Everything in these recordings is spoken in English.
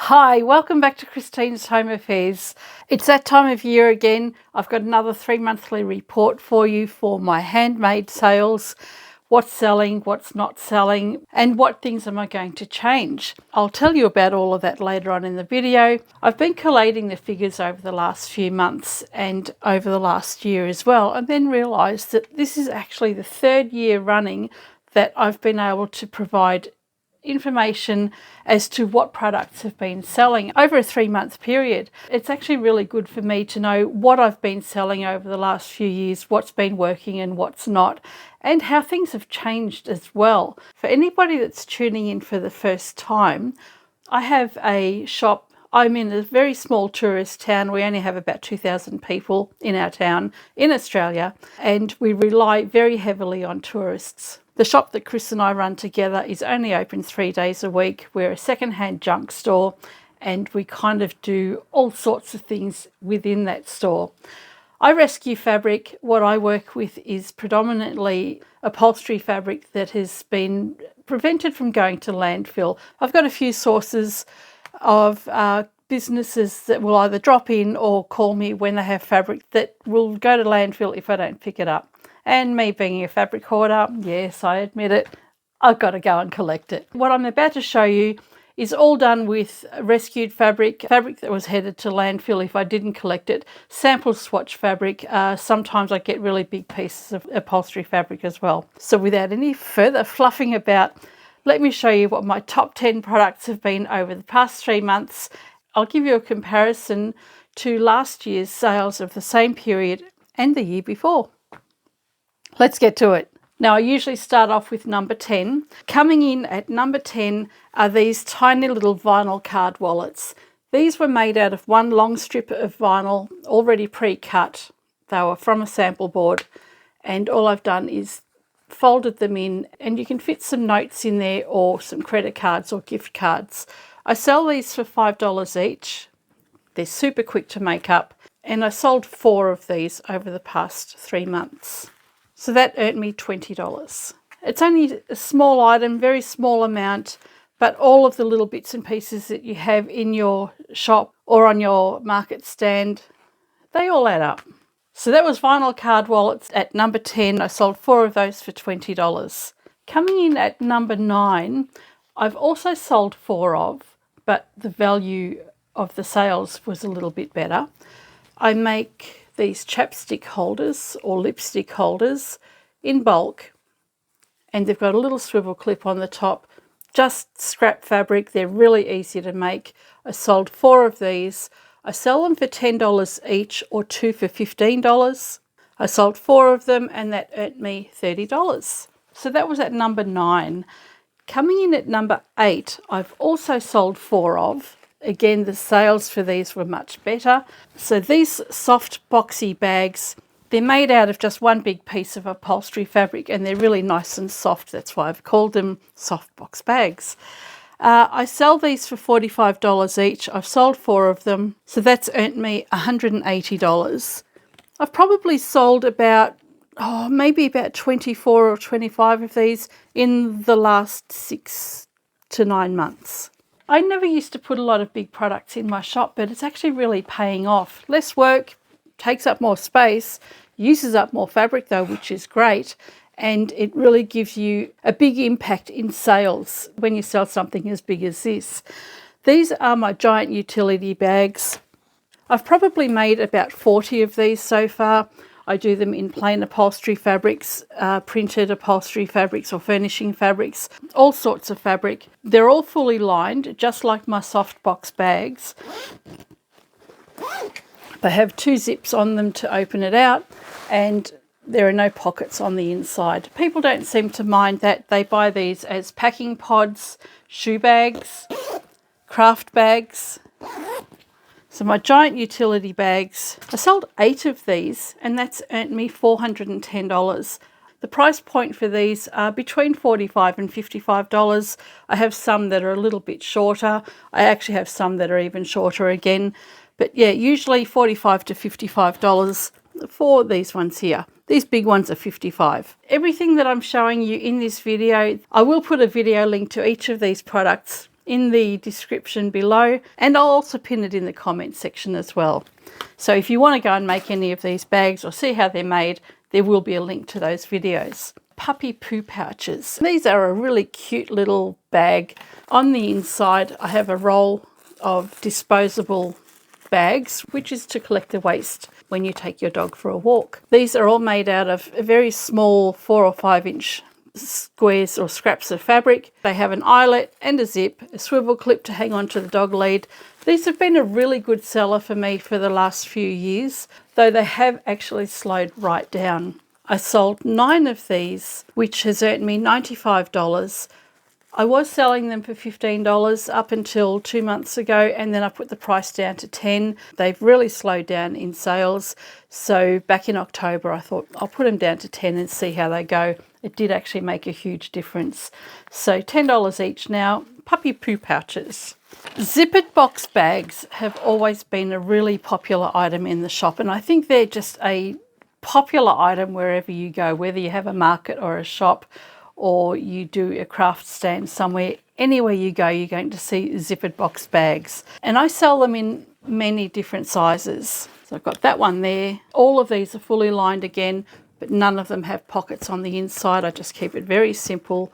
Hi, welcome back to Christine's Home Affairs. It's that time of year again. I've got another 3-monthly report for you for my handmade sales, what's selling, what's not selling, and what things am I going to change. I'll tell you about all of that later on in the video. I've been collating the figures over the last few months and over the last year as well, and then realised that this is actually the 3rd year running that I've been able to provide information as to what products have been selling over a 3-month period. It's actually really good for me to know what I've been selling over the last few years, what's been working and what's not, and how things have changed as well. For anybody that's tuning in for the first time, I have a shop. I'm in a very small tourist town. We only have about 2,000 people in our town in Australia, and we rely very heavily on tourists. The shop that Chris and I run together is only open 3 days a week. We're a second-hand junk store, and we kind of do all sorts of things within that store. I rescue fabric. What I work with is predominantly upholstery fabric that has been prevented from going to landfill. I've got a few sources of businesses that will either drop in or call me when they have fabric that will go to landfill if I don't pick it up. And me being a fabric hoarder, yes, I admit it, I've got to go and collect it. What I'm about to show you is all done with rescued fabric that was headed to landfill if I didn't collect it, sample swatch fabric. Sometimes I get really big pieces of upholstery fabric as well. So without any further fluffing about, let me show you what my top 10 products have been over the past 3 months. I'll give you a comparison to last year's sales of the same period and the year before. Let's get to it. Now, I usually start off with number 10. Coming in at number 10 are these tiny little vinyl card wallets. These were made out of one long strip of vinyl already pre-cut. They were from a sample board, and all I've done is folded them in, and you can fit some notes in there or some credit cards or gift cards. I sell these for $5 each. They're super quick to make up, and I sold 4 of these over the past 3 months. So that earned me $20. It's only a small item, very small amount, but all of the little bits and pieces that you have in your shop or on your market stand, they all add up. So that was vinyl card wallets at number 10. I sold 4 of those for $20. Coming in at number 9, I've also sold 4 of, but the value of the sales was a little bit better. I make these chapstick holders or lipstick holders in bulk, and they've got a little swivel clip on the top, just scrap fabric. They're really easy to make. I sold 4 of these. I sell them for $10 each or 2 for $15. I sold 4 of them, and that earned me $30. So that was at number 9. Coming in at number 8, I've also sold 4 of. Again, the sales for these were much better. So these soft boxy bags, they're made out of just one big piece of upholstery fabric, and they're really nice and soft. That's why I've called them soft box bags. I sell these for $45 each. I've sold 4 of them, so that's earned me $180. I've probably sold maybe about 24 or 25 of these in the last 6 to 9 months. I never used to put a lot of big products in my shop, but it's actually really paying off. Less work, takes up more space, uses up more fabric though, which is great, and it really gives you a big impact in sales when you sell something as big as this. These are my giant utility bags. I've probably made about 40 of these so far. I do them in plain upholstery fabrics, printed upholstery fabrics or furnishing fabrics, all sorts of fabric. They're all fully lined, just like my soft box bags. They have 2 zips on them to open it out, and there are no pockets on the inside. People don't seem to mind that. They buy these as packing pods, shoe bags, craft bags. So my giant utility bags, I sold 8 of these, and that's earned me $410. The price point for these are between $45 and $55. I have some that are a little bit shorter. I actually have some that are even shorter again. But yeah, usually $45 to $55 for these ones here. These big ones are $55. Everything that I'm showing you in this video, I will put a video link to each of these products in the description below, and I'll also pin it in the comments section as well. So if you want to go and make any of these bags or see how they're made, there will be a link to those videos. Puppy poo pouches. These are a really cute little bag. On the inside, I have a roll of disposable bags, which is to collect the waste when you take your dog for a walk. These are all made out of very small 4 or 5 inch squares or scraps of fabric. They have an eyelet and a zip, a swivel clip to hang onto the dog lead. These have been a really good seller for me for the last few years, though they have actually slowed right down. I sold 9 of these, which has earned me $95. I was selling them for $15 up until 2 months ago, and then I put the price down to $10. They've really slowed down in sales. So back in October, I thought I'll put them down to $10 and see how they go. It did actually make a huge difference. So $10 each now. Puppy poo pouches. Zippered box bags have always been a really popular item in the shop, and I think they're just a popular item wherever you go, whether you have a market or a shop, or you do a craft stand somewhere. Anywhere you go, you're going to see zippered box bags. And I sell them in many different sizes. So I've got that one there. All of these are fully lined again, but none of them have pockets on the inside. I just keep it very simple.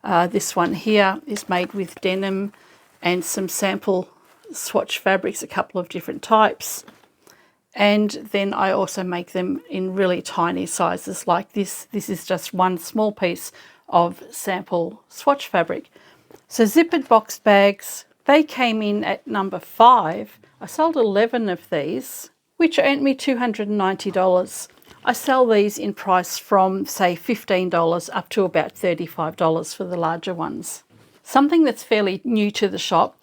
This one here is made with denim and some sample swatch fabrics, a couple of different types. And then I also make them in really tiny sizes like this. This is just one small piece of sample swatch fabric. So zippered box bags, they came in at number 5. I sold 11 of these, which earned me $290. I sell these in price from, say, $15 up to about $35 for the larger ones. Something that's fairly new to the shop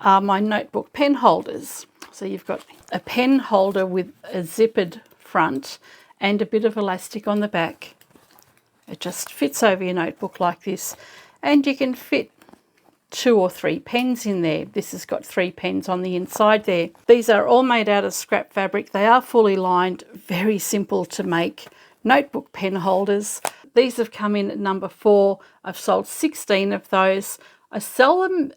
are my notebook pen holders. So you've got a pen holder with a zippered front and a bit of elastic on the back. It just fits over your notebook like this, and you can fit 2 or 3 pens in there. This has got 3 pens on the inside there. These are all made out of scrap fabric. They are fully lined, very simple to make notebook pen holders. These have come in at number 4. I've sold 16 of those. I sell them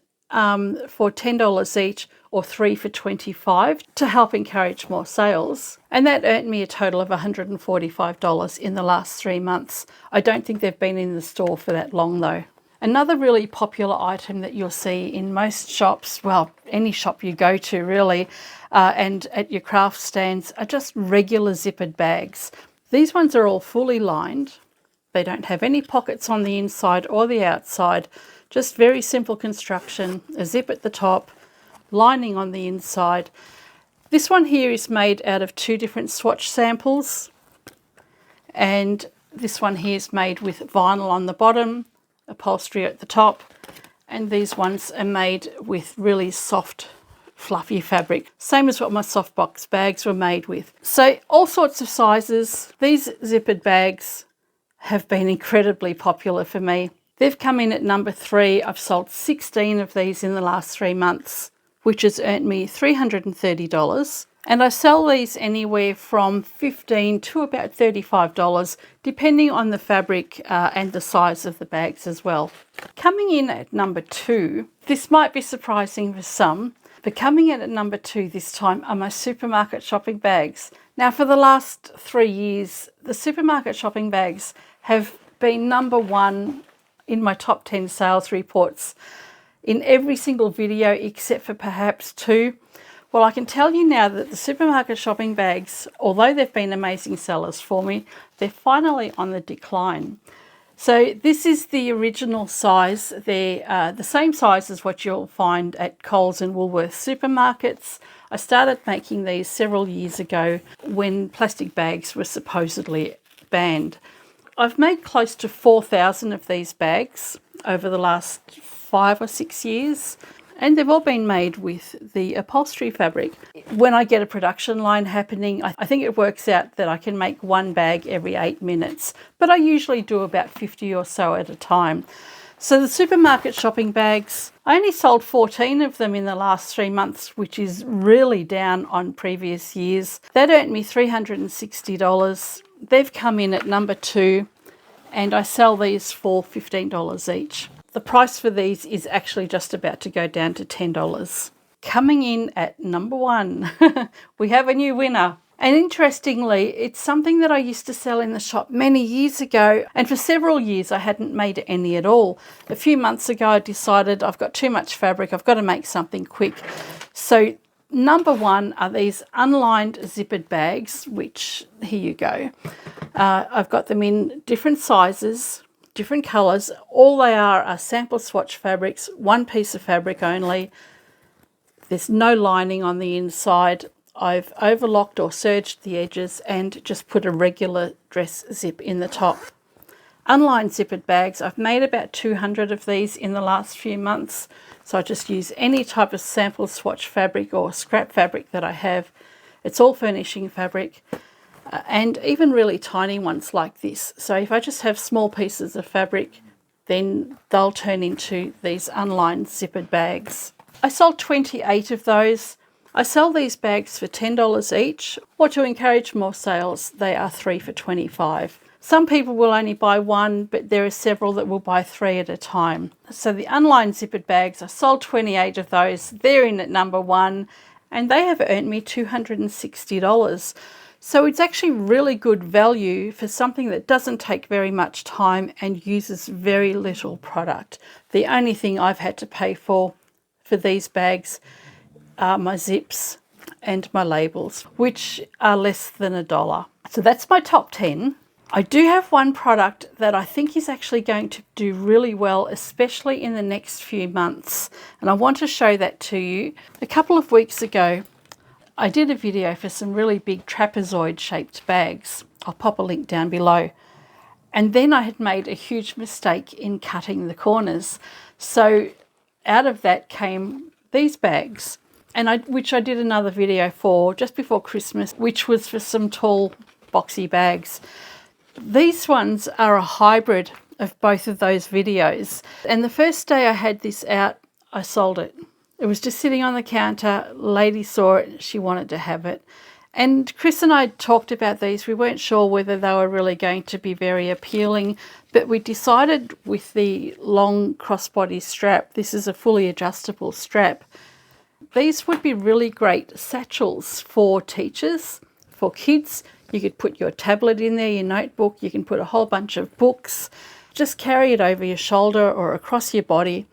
for $10 each, or 3 for $25 to help encourage more sales. And that earned me a total of $145 in the last 3 months. I don't think they've been in the store for that long though. Another really popular item that you'll see in most shops, well, any shop you go to really, and at your craft stands, are just regular zippered bags. These ones are all fully lined. They don't have any pockets on the inside or the outside, just very simple construction, a zip at the top, lining on the inside. This one here is made out of 2 different swatch samples, and this one here is made with vinyl on the bottom, upholstery at the top, and these ones are made with really soft fluffy fabric, same as what my softbox bags were made with. So all sorts of sizes. These zippered bags have been incredibly popular for me. They've come in at number 3. I've sold 16 of these in the last 3 months, which has earned me $330. And I sell these anywhere from $15 to about $35, depending on the fabric and the size of the bags as well. Coming in at number 2, this might be surprising for some, but coming in at number 2 this time are my supermarket shopping bags. Now, for the last 3 years, the supermarket shopping bags have been number 1 in my top 10 sales reports in every single video except for perhaps 2. Well, I can tell you now that the supermarket shopping bags, although they've been amazing sellers for me, they're finally on the decline. So this is the original size. They're the same size as what you'll find at Coles and Woolworths supermarkets. I started making these several years ago when plastic bags were supposedly banned. I've made close to 4,000 of these bags over the last 5 or 6 years, and they've all been made with the upholstery fabric. When I get a production line happening, I think it works out that I can make 1 bag every 8 minutes, but I usually do about 50 or so at a time. So the supermarket shopping bags, I only sold 14 of them in the last 3 months, which is really down on previous years. That earned me $360. They've come in at number 2, and I sell these for $15 each. the price for these is actually just about to go down to $10. Coming in at number 1, we have a new winner. And interestingly, it's something that I used to sell in the shop many years ago, and for several years I hadn't made any at all. A few months ago I decided I've got too much fabric, I've got to make something quick. So number 1 are these unlined zippered bags, which here you go. I've got them in different sizes, different colours. All they are sample swatch fabrics, one piece of fabric only. There's no lining on the inside. I've overlocked or serged the edges and just put a regular dress zip in the top. Unlined zippered bags, I've made about 200 of these in the last few months. So I just use any type of sample swatch fabric or scrap fabric that I have. It's all furnishing fabric, and even really tiny ones like this. So if I just have small pieces of fabric, then they'll turn into these unlined zippered bags. I sold 28 of those. I sell these bags for $10 each, or to encourage more sales, they are 3 for $25. Some people will only buy one, but there are several that will buy 3 at a time. So the unlined zippered bags, I sold 28 of those. They're in at number 1, and they have earned me $260. So it's actually really good value for something that doesn't take very much time and uses very little product. The only thing I've had to pay for these bags are my zips and my labels, which are less than $1. So that's my top 10. I do have one product that I think is actually going to do really well, especially in the next few months, and I want to show that to you. A couple of weeks ago, I did a video for some really big trapezoid shaped bags. I'll pop a link down below. And then I had made a huge mistake in cutting the corners. So out of that came these bags, which I did another video for just before Christmas, which was for some tall boxy bags. These ones are a hybrid of both of those videos. And the first day I had this out, I sold it. It was just sitting on the counter. Lady saw it, she wanted to have it. And Chris and I talked about these. We weren't sure whether they were really going to be very appealing, but we decided with the long crossbody strap, this is a fully adjustable strap, these would be really great satchels for teachers, for kids. You could put your tablet in there, your notebook, you can put a whole bunch of books, just carry it over your shoulder or across your body,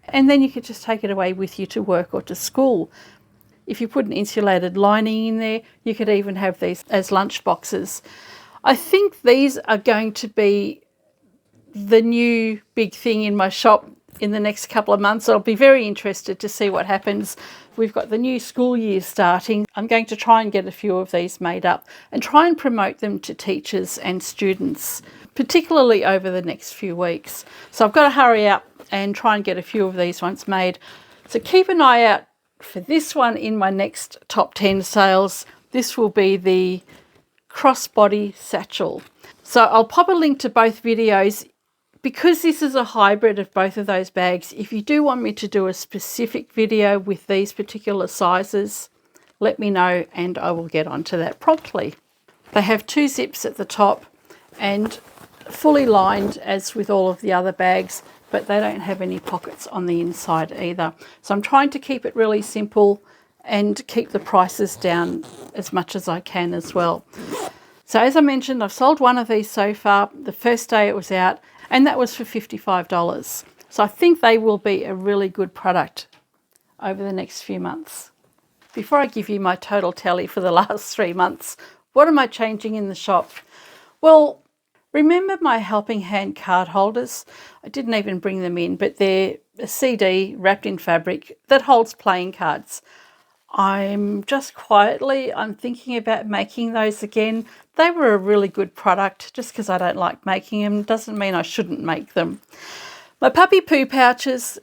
and then you could just take it away with you to work or to school. If you put an insulated lining in there, you could even have these as lunch boxes. I think these are going to be the new big thing in my shop in the next couple of months. I'll be very interested to see what happens. We've got the new school year starting. I'm going to try and get a few of these made up and try and promote them to teachers and students, particularly over the next few weeks. So I've got to hurry up and try and get a few of these ones made. So keep an eye out for this one in my next top 10 sales. This will be the crossbody satchel. So I'll pop a link to both videos. Because this is a hybrid of both of those bags, if you do want me to do a specific video with these particular sizes, let me know and I will get onto that promptly. They have 2 zips at the top and fully lined as with all of the other bags, but they don't have any pockets on the inside either. So I'm trying to keep it really simple and keep the prices down as much as I can as well. So as I mentioned, I've sold one of these so far. The first day it was out, and that was for $55. So I think they will be a really good product over the next few months. Before I give you my total tally for the last 3 months, what am I changing in the shop? Well, remember my helping hand card holders? I didn't even bring them in, but they're a CD wrapped in fabric that holds playing cards. I'm thinking about making those again. They were a really good product. Just because I don't like making them doesn't mean I shouldn't make them. My puppy poo pouches,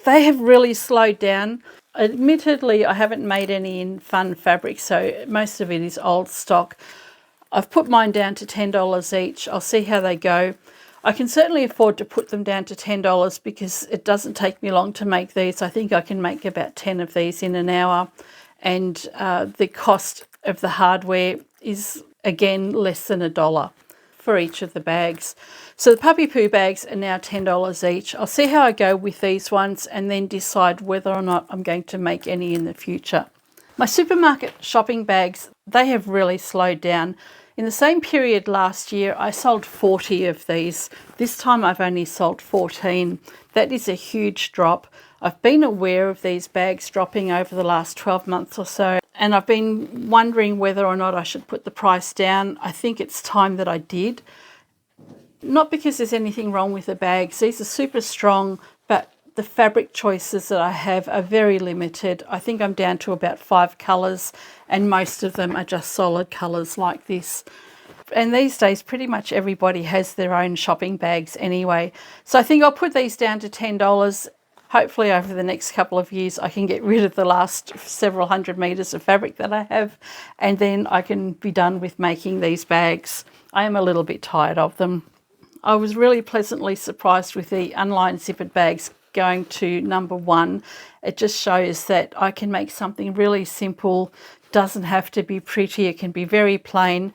they have really slowed down. Admittedly, I haven't made any in fun fabric, so most of it is old stock. I've put mine down to $10 each. I'll see how they go. I can certainly afford to put them down to $10 because it doesn't take me long to make these. I think I can make about 10 of these in an hour. And the cost of the hardware is, again, less than $1. for each of the bags. So the puppy poo bags are now $10 each. I'll see how I go with these ones and then decide whether or not I'm going to make any in the future. My supermarket shopping bags, they have really slowed down. In the same period last year, I sold 40 of these. This time I've only sold 14. That is a huge drop. I've been aware of these bags dropping over the last 12 months or so, and I've been wondering whether or not I should put the price down. I think it's time that I did. Not because there's anything wrong with the bags. These are super strong, but the fabric choices that I have are very limited. I think I'm down to about 5 colours, and most of them are just solid colours like this. And these days, pretty much everybody has their own shopping bags anyway. So I think I'll put these down to $10. Hopefully over the next couple of years, I can get rid of the last several hundred meters of fabric that I have, and then I can be done with making these bags. I am a little bit tired of them. I was really pleasantly surprised with the unlined zippered bags going to #1. It just shows that I can make something really simple, doesn't have to be pretty, it can be very plain,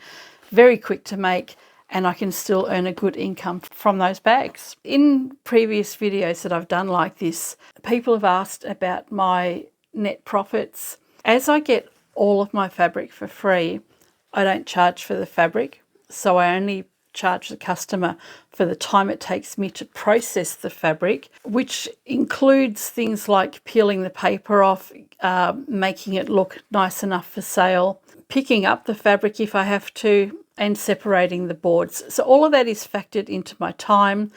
very quick to make, and I can still earn a good income from those bags. In previous videos that I've done like this, people have asked about my net profits. As I get all of my fabric for free, I don't charge for the fabric, so I only charge the customer for the time it takes me to process the fabric, which includes things like peeling the paper off, making it look nice enough for sale, picking up the fabric if I have to, and separating the boards. So all of that is factored into my time.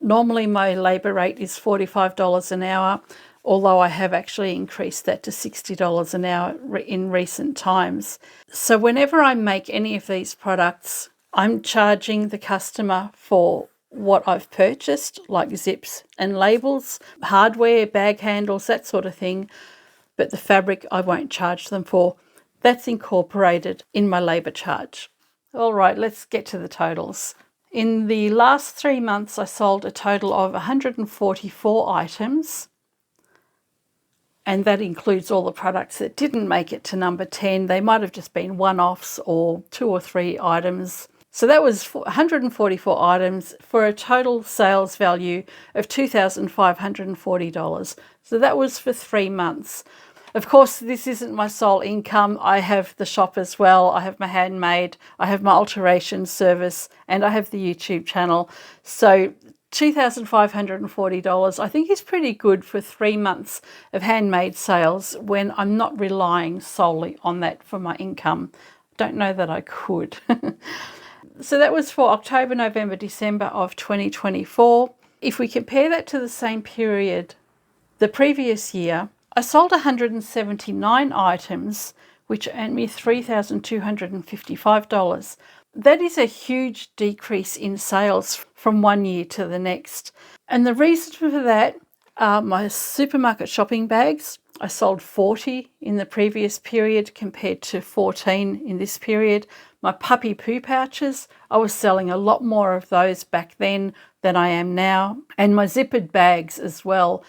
Normally my labour rate is $45 an hour, although I have actually increased that to $60 an hour in recent times. So whenever I make any of these products, I'm charging the customer for what I've purchased, like zips and labels, hardware, bag handles, that sort of thing, but the fabric I won't charge them for. That's incorporated in my labour charge. All right, let's get to the totals. In the last 3 months, I sold a total of 144 items, and that includes all the products that didn't make it to number 10. They might have just been one-offs or 2 or 3 items. So that was 144 items for a total sales value of $2,540. So that was for 3 months. Of course, this isn't my sole income. I have the shop as well. I have my handmade, I have my alteration service, and I have the YouTube channel. So $2,540 I think is pretty good for 3 months of handmade sales when I'm not relying solely on that for my income. Don't know that I could. So that was for October, November, December of 2024. If we compare that to the same period the previous year, I sold 179 items, which earned me $3,255. That is a huge decrease in sales from one year to the next. And the reason for that are my supermarket shopping bags. I sold 40 in the previous period compared to 14 in this period. My puppy poo pouches, I was selling a lot more of those back then than I am now. And my zippered bags as well.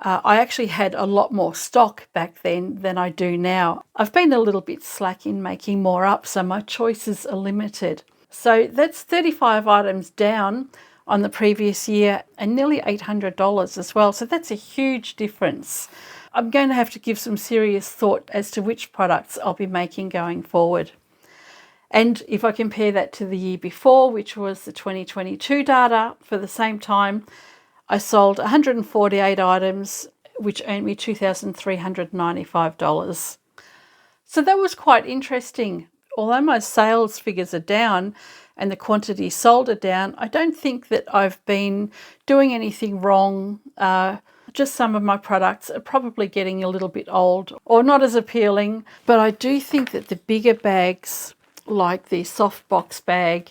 I actually had a lot more stock back then than I do now. I've been a little bit slack in making more up, so my choices are limited. So that's 35 items down on the previous year and nearly $800 as well. So that's a huge difference. I'm going to have to give some serious thought as to which products I'll be making going forward. And if I compare that to the year before, which was the 2022 data for the same time, I sold 148 items, which earned me $2,395. So that was quite interesting. Although my sales figures are down and the quantity sold are down, I don't think that I've been doing anything wrong. Just some of my products are probably getting a little bit old or not as appealing. But I do think that the bigger bags, like the softbox bag,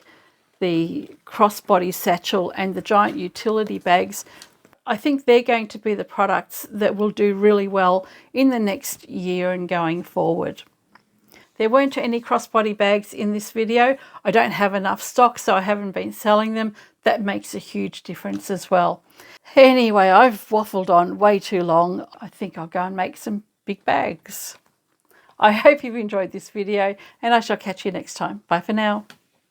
the crossbody satchel and the giant utility bags, I think they're going to be the products that will do really well in the next year and going forward. There weren't any crossbody bags in this video. I don't have enough stock, so I haven't been selling them. That makes a huge difference as well. Anyway, I've waffled on way too long. I think I'll go and make some big bags. I hope you've enjoyed this video, and I shall catch you next time. Bye for now.